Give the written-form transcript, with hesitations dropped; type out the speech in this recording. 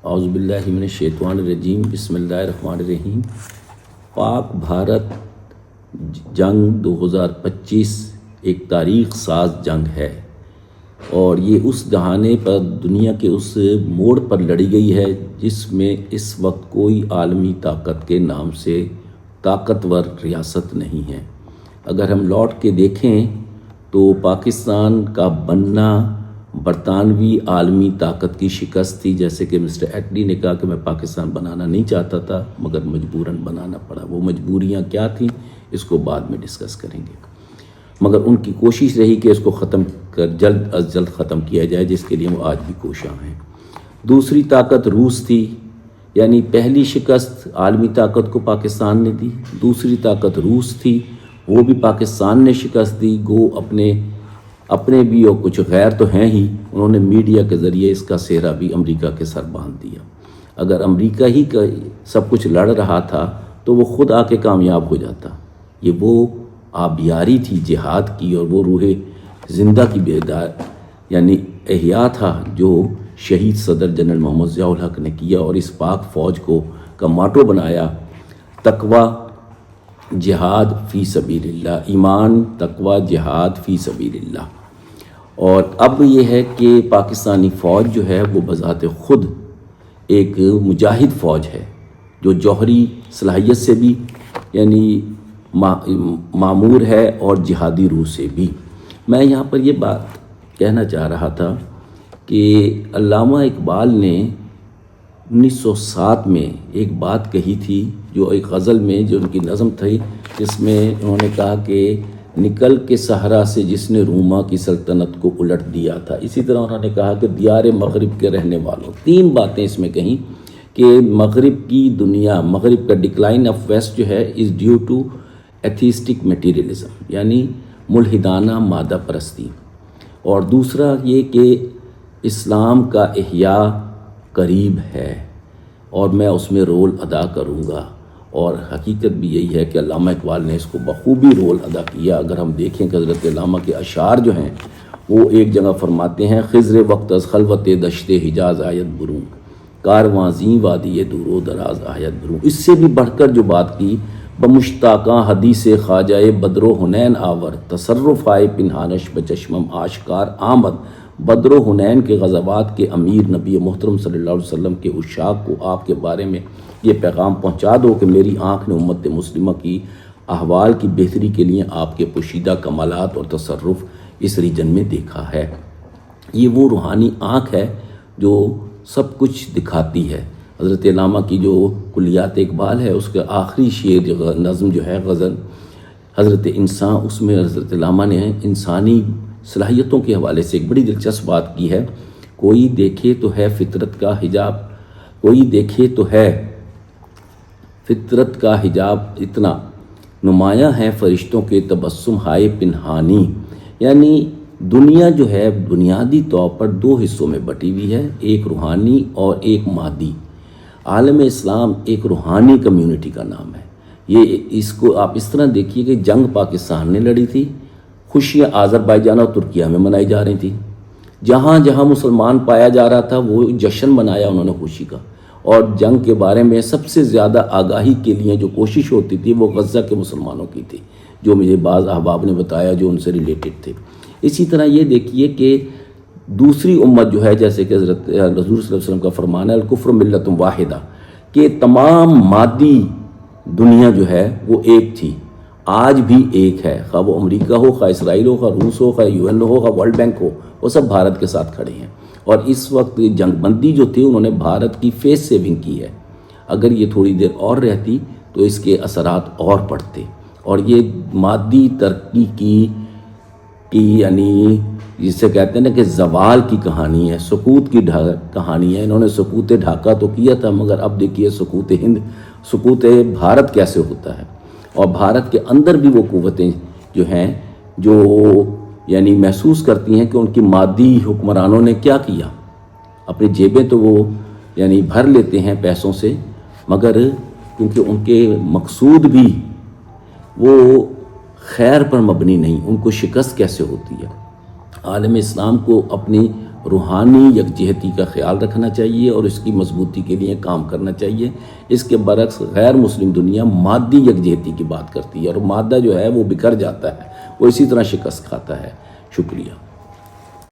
اعوذ باللہ من الشیطان الرجیم، بسم اللہ الرحمن الرحیم۔ پاک بھارت جنگ 2025 ایک تاریخ ساز جنگ ہے، اور یہ اس دہانے پر دنیا کے اس موڑ پر لڑی گئی ہے جس میں اس وقت کوئی عالمی طاقت کے نام سے طاقتور ریاست نہیں ہے۔ اگر ہم لوٹ کے دیکھیں تو پاکستان کا بننا برطانوی عالمی طاقت کی شکست تھی، جیسے کہ مسٹر ایٹلی نے کہا کہ میں پاکستان بنانا نہیں چاہتا تھا مگر مجبوراً بنانا پڑا۔ وہ مجبوریاں کیا تھیں اس کو بعد میں ڈسکس کریں گے، مگر ان کی کوشش رہی کہ اس کو ختم کر جلد از جلد ختم کیا جائے، جس کے لیے وہ آج بھی کوشاں ہیں۔ دوسری طاقت روس تھی، یعنی پہلی شکست عالمی طاقت کو پاکستان نے دی، دوسری طاقت روس تھی، وہ بھی پاکستان نے شکست دی۔ گو اپنے بھی اور کچھ غیر تو ہیں ہی، انہوں نے میڈیا کے ذریعے اس کا سہرا بھی امریکہ کے سر باندھ دیا۔ اگر امریکہ ہی کا سب کچھ لڑ رہا تھا تو وہ خود آ کے کامیاب ہو جاتا۔ یہ وہ آبیاری تھی جہاد کی، اور وہ روح زندہ کی بیدار یعنی احیاء تھا جو شہید صدر جنرل محمد ضیاء الحق نے کیا، اور اس پاک فوج کو کا ماٹو بنایا تقوی جہاد فی سبیل اللہ، ایمان تقوی جہاد فی سبیل اللہ۔ اور اب یہ ہے کہ پاکستانی فوج جو ہے وہ بذات خود ایک مجاہد فوج ہے، جو جوہری صلاحیت سے بھی یعنی معمور ہے اور جہادی روح سے بھی۔ میں یہاں پر یہ بات کہنا چاہ رہا تھا کہ علامہ اقبال نے 1907 میں ایک بات کہی تھی، جو ایک غزل میں جو ان کی نظم تھی، جس میں انہوں نے کہا کہ نکل کے صحرا سے جس نے روما کی سلطنت کو الٹ دیا تھا۔ اسی طرح انہوں نے کہا کہ دیار مغرب کے رہنے والوں، تین باتیں اس میں کہیں کہ مغرب کی دنیا، مغرب کا ڈکلائن آف ویسٹ جو ہے is due to atheistic materialism, یعنی ملحدانہ مادہ پرستی، اور دوسرا یہ کہ اسلام کا احیاء قریب ہے اور میں اس میں رول ادا کروں گا، اور حقیقت بھی یہی ہے کہ علامہ اقبال نے اس کو بخوبی رول ادا کیا۔ اگر ہم دیکھیں کہ حضرت علامہ کے اشعار جو ہیں وہ ایک جگہ فرماتے ہیں، خضر وقت از خلوت دشت حجاز آیت برون، کارواں زیں وادی دور و دراز آیت برون۔ اس سے بھی بڑھ کر جو بات کی، بمشتاقاں حدیث خواجہ بدر و حنین آور، تصرف آئے پنہانش بچشمم آشکار آمد۔ بدر و حنین کے غزوات کے امیر نبی محترم صلی اللہ علیہ وسلم کے عشاق کو آپ کے بارے میں یہ پیغام پہنچا دو کہ میری آنکھ نے امت مسلمہ کی احوال کی بہتری کے لیے آپ کے پوشیدہ کمالات اور تصرف اس ریجن میں دیکھا ہے۔ یہ وہ روحانی آنکھ ہے جو سب کچھ دکھاتی ہے۔ حضرت علامہ کی جو کلیات اقبال ہے، اس کا آخری شعر نظم جو ہے غزل حضرت انسان، اس میں حضرت علامہ نے انسانی صلاحیتوں کے حوالے سے ایک بڑی دلچسپ بات کی ہے۔ کوئی دیکھے تو ہے فطرت کا حجاب، کوئی دیکھے تو ہے فطرت کا حجاب اتنا، نمایاں ہے فرشتوں کے تبسم ہائے پنہانی۔ یعنی دنیا جو ہے بنیادی طور پر دو حصوں میں بٹی ہوئی ہے، ایک روحانی اور ایک مادی۔ عالم اسلام ایک روحانی کمیونٹی کا نام ہے۔ یہ اس کو آپ اس طرح دیکھیے کہ جنگ پاکستان نے لڑی تھی، خوشیاں آذربائیجان اور ترکیہ میں منائی جا رہی تھیں۔ جہاں جہاں مسلمان پایا جا رہا تھا وہ جشن منایا انہوں نے خوشی کا، اور جنگ کے بارے میں سب سے زیادہ آگاہی کے لیے جو کوشش ہوتی تھی وہ غزہ کے مسلمانوں کی تھی، جو مجھے بعض احباب نے بتایا جو ان سے ریلیٹڈ تھے۔ اسی طرح یہ دیکھیے کہ دوسری امت جو ہے، جیسے کہ حضرت حضور صلی اللہ علیہ وسلم کا فرمان ہے الکفر ملت واحدہ، کہ تمام مادی دنیا جو ہے وہ ایک تھی، آج بھی ایک ہے، خواہ وہ امریکہ ہو، خواہ اسرائیل ہو، خواہ روس ہو، خواہ UN ہو، خواہ ورلڈ بینک ہو، وہ سب بھارت کے ساتھ کھڑے ہیں۔ اور اس وقت جنگ بندی جو تھی انہوں نے بھارت کی فیس سیونگ کی ہے۔ اگر یہ تھوڑی دیر اور رہتی تو اس کے اثرات اور پڑتے، اور یہ مادی ترقی کی یعنی جسے کہتے ہیں نا کہ زوال کی کہانی ہے، سقوط کی کہانی ہے۔ انہوں نے سقوط ڈھاکہ تو کیا تھا، مگر اب دیکھیے سقوط ہند، سقوط بھارت کیسے ہوتا ہے۔ اور بھارت کے اندر بھی وہ قوتیں جو ہیں جو یعنی محسوس کرتی ہیں کہ ان کی مادی حکمرانوں نے کیا کیا، اپنی جیبیں تو وہ یعنی بھر لیتے ہیں پیسوں سے، مگر کیونکہ ان کے مقصود بھی وہ خیر پر مبنی نہیں، ان کو شکست کیسے ہوتی ہے۔ عالم اسلام کو اپنی روحانی یکجہتی کا خیال رکھنا چاہیے اور اس کی مضبوطی کے لیے کام کرنا چاہیے۔ اس کے برعکس غیر مسلم دنیا مادی یکجہتی کی بات کرتی ہے، اور مادہ جو ہے وہ بکھر جاتا ہے، وہ اسی طرح شکست کھاتا ہے۔ شکریہ۔